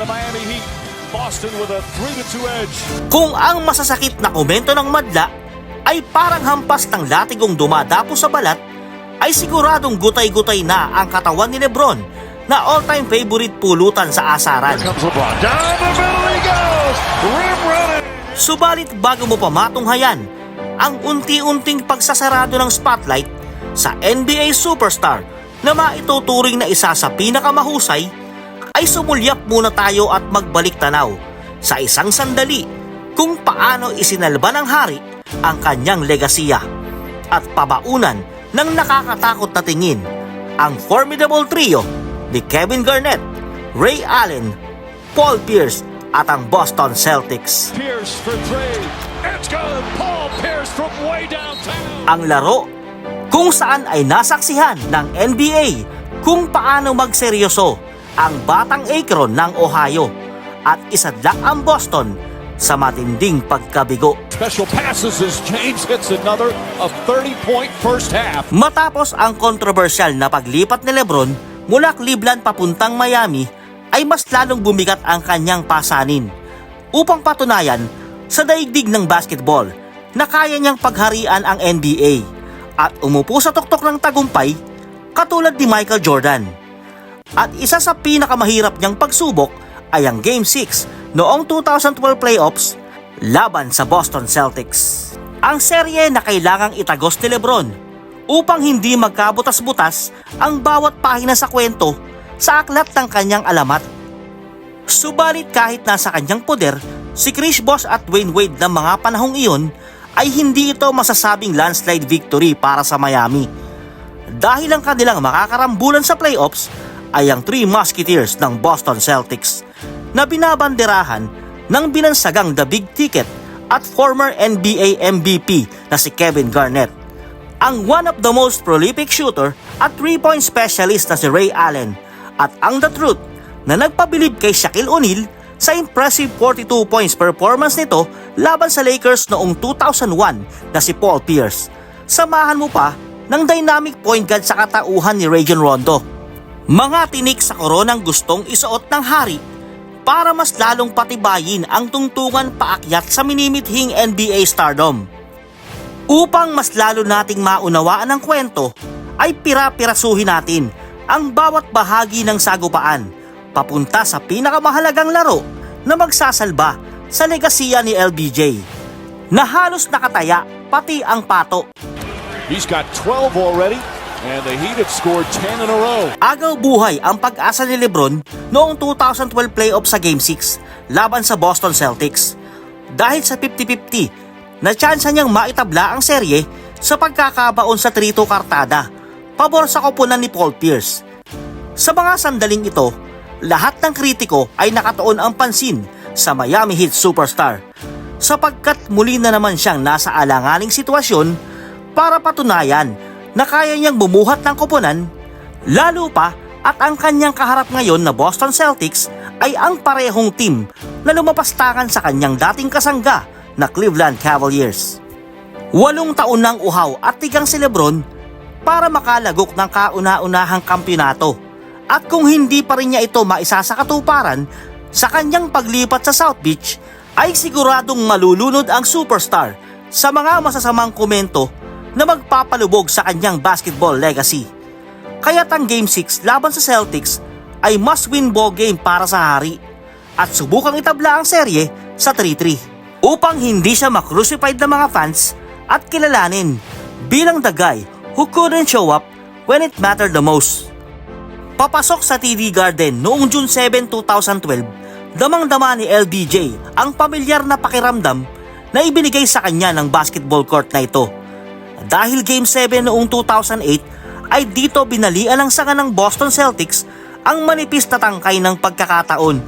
the Miami Heat. Boston with a 3-2 edge. Kung ang masasakit na komento ng madla ay parang hampas ng latigong dumadapo sa balat, ay siguradong gutay-gutay na ang katawan ni Lebron na all-time favorite pulutan sa asaran. Comes LeBron. Down the middle he goes. Rim running. Subalit bago mo pa matunghayan ang unti-unting pagsasarado ng spotlight sa NBA superstar na maituturing na isa sa pinakamahusay, ay sumulyap muna tayo at magbalik tanaw sa isang sandali kung paano isinalba ng hari ang kanyang legasiya at pabaunan ng nakakatakot na tingin ang formidable trio ni Kevin Garnett, Ray Allen, Paul Pierce at ang Boston Celtics. Pierce for three. It's good. Paul Pierce from way downtown. Ang laro kung saan ay nasaksihan ng NBA kung paano magseryoso ang batang Akron ng Ohio at isadlak ang Boston sa matinding pagkabigo. Special passes as James hits another a 30-point first half. Matapos ang kontrobersyal na paglipat ni Lebron mula Cleveland papuntang Miami, ay mas lalong bumigat ang kanyang pasanin upang patunayan sa daigdig ng basketball na kaya niyang pagharian ang NBA at umupo sa tuktok ng tagumpay katulad ni Michael Jordan. At isa sa pinakamahirap niyang pagsubok ay ang Game 6 noong 2012 playoffs laban sa Boston Celtics. Ang serye na kailangang itagos ni Lebron upang hindi magkabutas-butas ang bawat pahina sa kwento sa aklat ng kanyang alamat. Subalit kahit nasa kanyang poder si Chris Bosh at Dwayne Wade ng mga panahong iyon, ay hindi ito masasabing landslide victory para sa Miami. Dahil ang kanilang makakarambulan sa playoffs ay ang Three Musketeers ng Boston Celtics na binabanderahan ng binansagang The Big Ticket at former NBA MVP na si Kevin Garnett, ang one of the most prolific shooter at 3-point specialist na si Ray Allen, at ang The Truth na nagpabilib kay Shaquille O'Neal sa impressive 42 points performance nito laban sa Lakers noong 2001 na si Paul Pierce. Samahan mo pa ng dynamic point guard sa katauhan ni Rajon Rondo. Mga tinik sa koronang gustong isuot ng hari para mas lalong patibayin ang tungtungan paakyat sa minimithing NBA stardom. Upang mas lalo nating maunawaan ang kwento, ay pira-pirasuhin natin ang bawat bahagi ng sagupaan papunta sa pinakamahalagang laro na magsasalba sa legasiya ni LBJ na halos nakataya pati ang pato. He's got 12 already. And the Heat have scored 10 in a row. Agaw buhay ang pag-asa ni Lebron noong 2012 playoff sa Game 6 laban sa Boston Celtics. Dahil sa 50-50, na tsansa niyang maitabla ang serye sa pagkakabaon sa 3-2 kartada, pabor sa koponan ni Paul Pierce. Sa mga sandaling ito, lahat ng kritiko ay nakatuon ang pansin sa Miami Heat superstar, sapagkat muli na naman siyang nasa alanganing sitwasyon para patunayan na kaya niyang bumuhat ng koponan, lalo pa at ang kanyang kaharap ngayon na Boston Celtics ay ang parehong team na lumapastangan sa kanyang dating kasangga na Cleveland Cavaliers. 8 taon ng uhaw at tigang si Lebron para makalagok ng kauna-unahang kampyonato, at kung hindi pa rin niya ito maisasakatuparan sa kanyang paglipat sa South Beach, ay siguradong malulunod ang superstar sa mga masasamang komento na magpapalubog sa kanyang basketball legacy. Kaya't ang Game 6 laban sa Celtics ay must-win ball game para sa hari at subukang itabla ang serye sa 3-3 upang hindi siya makrucified ng mga fans at kilalanin bilang the guy who couldn't show up when it mattered the most. Papasok sa TD Garden noong June 7, 2012, damang-dama ni LBJ ang pamilyar na pakiramdam na ibinigay sa kanya ng basketball court na ito. Dahil Game 7 noong 2008 ay dito binalian ng sanga ng Boston Celtics ang manipis na tangkay ng pagkakataon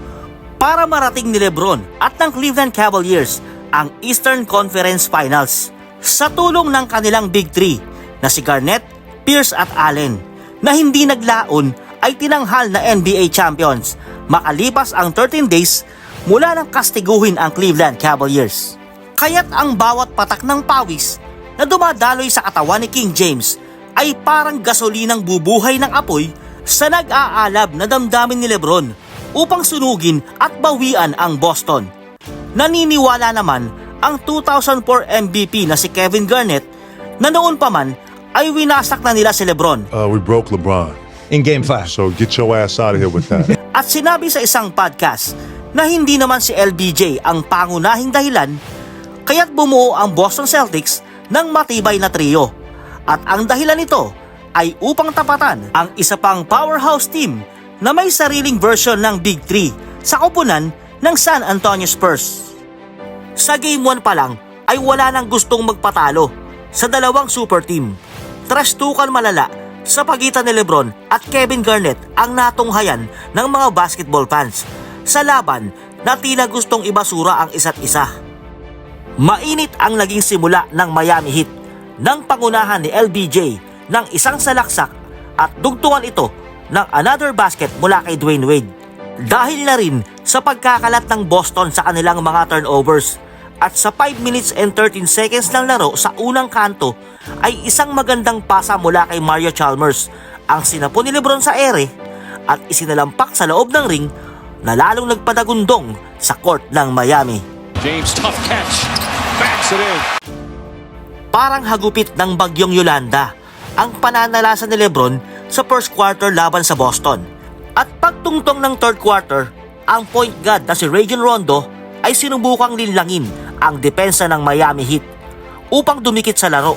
para marating ni Lebron at ng Cleveland Cavaliers ang Eastern Conference Finals sa tulong ng kanilang Big Three na si Garnett, Pierce at Allen, na hindi naglaon ay tinanghal na NBA champions makalipas ang 13 days mula nang kastiguhin ang Cleveland Cavaliers. Kaya't ang bawat patak ng pawis na dumadaloy sa katawan ni King James ay parang gasolinang bubuhay ng apoy sa nag-aalab na damdamin ni Lebron upang sunugin at bawian ang Boston. Naniniwala naman ang 2004 MVP na si Kevin Garnett na noon pa man ay winasak na nila si LeBron. We broke LeBron. In Game 5. So get your ass out of here with that. At sinabi sa isang podcast na hindi naman si LBJ ang pangunahing dahilan kaya't bumuo ang Boston Celtics ng matibay na trio. At ang dahilan nito ay upang tapatan ang isa pang powerhouse team na may sariling version ng Big Three sa koponan ng San Antonio Spurs. Sa Game 1 pa lang ay wala nang gustong magpatalo sa dalawang super team. Trastukan malala sa pagitan ni LeBron at Kevin Garnett ang natunghayan ng mga basketball fans sa laban na tila gustong ibasura ang isa't isa. Mainit ang naging simula ng Miami Heat ng pangunahan ni LBJ ng isang salaksak at dugtungan ito ng another basket mula kay Dwayne Wade. Dahil na rin sa pagkakalat ng Boston sa kanilang mga turnovers at sa 5 minutes and 13 seconds ng laro sa unang kanto ay isang magandang pasa mula kay Mario Chalmers ang sinapon ni LeBron sa ere at isinalampak sa loob ng ring na lalong nagpadagundong sa court ng Miami. James, tough catch. Backs it in. Parang hagupit ng bagyong Yolanda ang pananalasa ni LeBron sa first quarter laban sa Boston. At pagtungtong ng third quarter, ang point guard na si Rajon Rondo ay sinubukang linlangin ang depensa ng Miami Heat upang dumikit sa laro.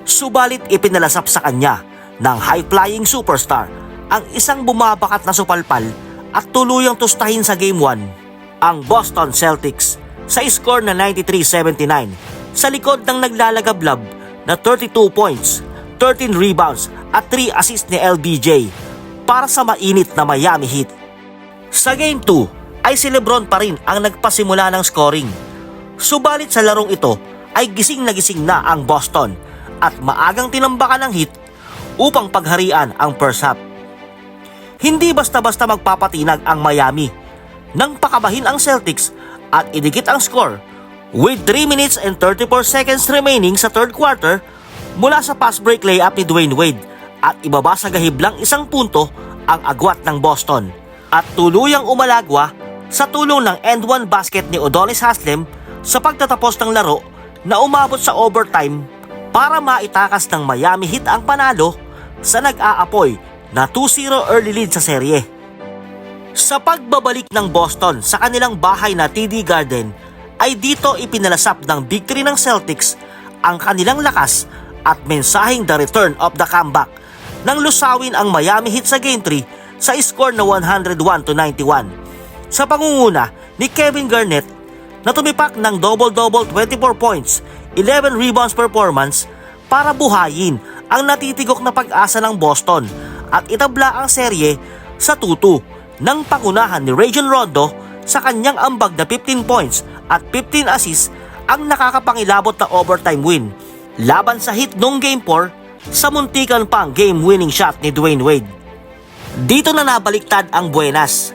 Subalit ipinalasap sa kanya ng high-flying superstar ang isang bumabakat na supalpal at tuluyang tustahin sa Game 1 ang Boston Celtics sa score na 93-79 sa likod ng naglalagablab na 32 points, 13 rebounds at 3 assists ni LBJ para sa mainit na Miami Heat. Sa Game 2 ay si LeBron pa rin ang nagpasimula ng scoring. Subalit sa larong ito ay gising na ang Boston at maagang tinambakan ng Heat upang pagharian ang first half. Hindi basta-basta magpapatinag ang Miami nang pakabahin ang Celtics at idikit ang score with 3 minutes and 34 seconds remaining sa third quarter mula sa fast break layup ni Dwayne Wade at ibaba sa gahiblang 1 punto ang agwat ng Boston at tuluyang umalagwa sa tulong ng end-one basket ni Udonis Haslem sa pagtatapos ng laro na umabot sa overtime para maitakas ng Miami Heat ang panalo sa nag-aapoy na 2-0 early lead sa serye. Sa pagbabalik ng Boston sa kanilang bahay na TD Garden ay dito ipinalasap ng Big Three ng Celtics ang kanilang lakas at mensaheng the return of the comeback nang lusawin ang Miami Heat sa Game 3 sa score na 101-91 sa pangunguna ni Kevin Garnett na tumipak ng double-double 24 points, 11 rebounds performance para buhayin ang natitigok na pag-asa ng Boston at itabla ang serye sa 2-2 ng pangunahan ni Rajon Rondo sa kanyang ambag na 15 points at 15 assists ang nakakapangilabot na overtime win laban sa Heat noong Game 4 sa muntikan pang game-winning shot ni Dwayne Wade. Dito na nabaliktad ang buenas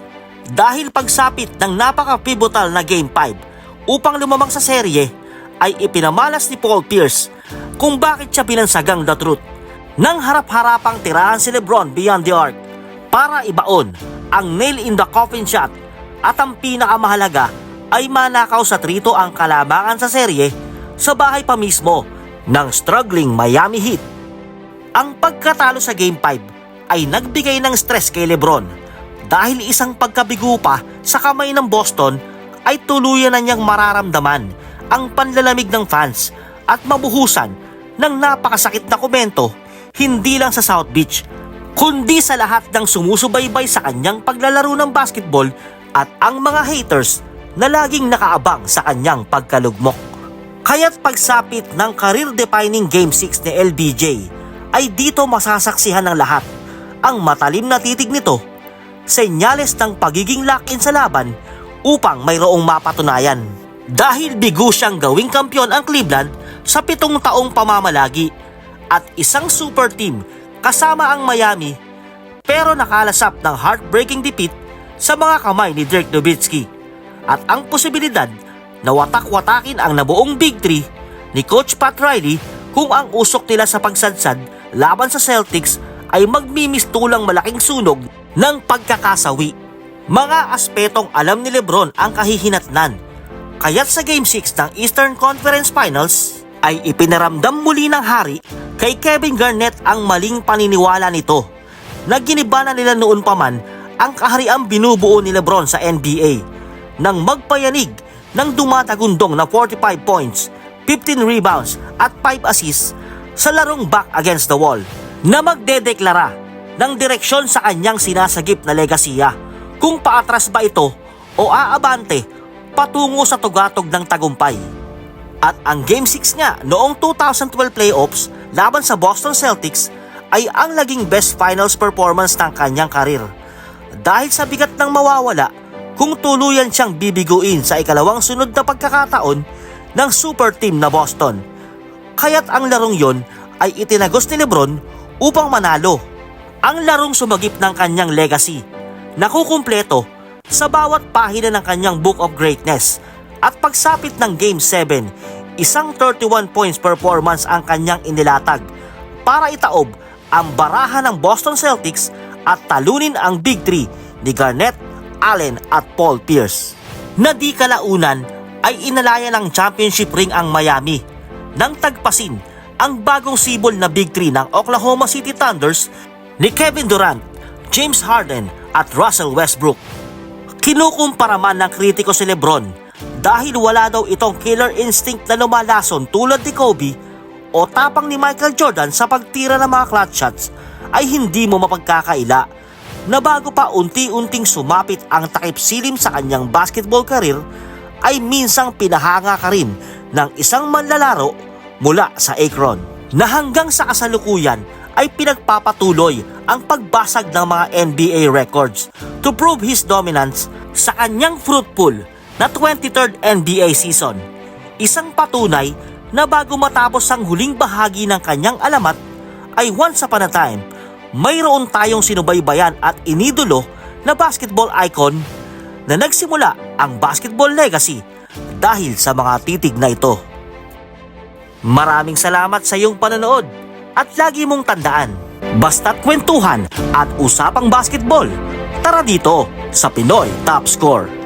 dahil pagsapit ng napaka-pivotal na Game 5 upang lumamang sa serye ay ipinamalas ni Paul Pierce kung bakit siya binansagang the truth nang harap-harapang tirahan si LeBron beyond the arc para ibaon ang nail in the coffin shot at ang pinakamahalaga ay manakaw sa 3-2 ang kalamangan sa serye sa bahay pa mismo ng struggling Miami Heat. Ang pagkatalo sa Game 5 ay nagbigay ng stress kay LeBron dahil isang pagkabigo pa sa kamay ng Boston ay tuluyan na niyang mararamdaman ang panlalamig ng fans at mabuhusan ng napakasakit na komento hindi lang sa South Beach kundi sa lahat ng sumusubaybay sa kanyang paglalaro ng basketball at ang mga haters na laging nakaabang sa kanyang pagkalugmok. Kaya't pagsapit ng career-defining Game 6 ni LBJ ay dito masasaksihan ng lahat ang matalim na titig nito, senyales ng pagiging lock-in sa laban upang mayroong mapatunayan. Dahil bigo siyang gawing kampyon ang Cleveland sa 7 taong pamamalagi at isang super team kasama ang Miami pero nakalasap ng heartbreaking defeat sa mga kamay ni Dirk Nowitzki at ang posibilidad na watak-watakin ang nabuong Big Three ni Coach Pat Riley kung ang usok nila sa pagsadsad laban sa Celtics ay magmimistulang malaking sunog ng pagkakasawi. Mga aspetong alam ni Lebron ang kahihinatnan. Kaya't sa Game 6 ng Eastern Conference Finals ay ipinaramdam muli ng hari kay Kevin Garnett ang maling paniniwala nito na giniba na nila noon pa man ang kahariang binubuo ni Lebron sa NBA nang magpayanig ng dumatagundong na 45 points, 15 rebounds at 5 assists sa larong back against the wall na magdedeklara ng direksyon sa kanyang sinasagip na legasiya kung paatras ba ito o aabante patungo sa tugatog ng tagumpay. At ang Game 6 nga noong 2012 playoffs laban sa Boston Celtics ay ang naging best finals performance ng kanyang karir dahil sa bigat ng mawawala kung tuluyan siyang bibiguin sa ikalawang sunod na pagkakataon ng super team na Boston. Kaya't ang larong yon ay itinagos ni Lebron upang manalo. Ang larong sumagip ng kanyang legacy, nakukumpleto sa bawat pahina ng kanyang Book of Greatness. At pagsapit ng Game 7, isang 31 points performance ang kanyang inilatag para itaob ang baraha ng Boston Celtics at talunin ang Big Three ni Garnett, Allen at Paul Pierce. Na di kalaunan ay inalaya ng championship ring ang Miami nang tagpasin ang bagong sibol na Big Three ng Oklahoma City Thunders ni Kevin Durant, James Harden at Russell Westbrook. Kinukumpara man ng kritiko si Lebron dahil wala daw itong killer instinct na lumalason tulad ni Kobe o tapang ni Michael Jordan sa pagtira ng mga clutch shots ay hindi mo mapagkakaila na bago pa unti-unting sumapit ang takip silim sa kanyang basketball career ay minsang pinahanga ka rin ng isang manlalaro mula sa Akron na hanggang sa kasalukuyan ay pinagpapatuloy ang pagbasag ng mga NBA records to prove his dominance sa kanyang fruitful na 23rd NBA season. Isang patunay na bago matapos ang huling bahagi ng kanyang alamat ay once upon a time mayroon tayong sinubaybayan at inidolo na basketball icon na nagsimula ang basketball legacy dahil sa mga titig na ito. Maraming salamat sa iyong panonood at lagi mong tandaan, basta't kwentuhan at usapang basketball, tara dito sa Pinoy Top Score.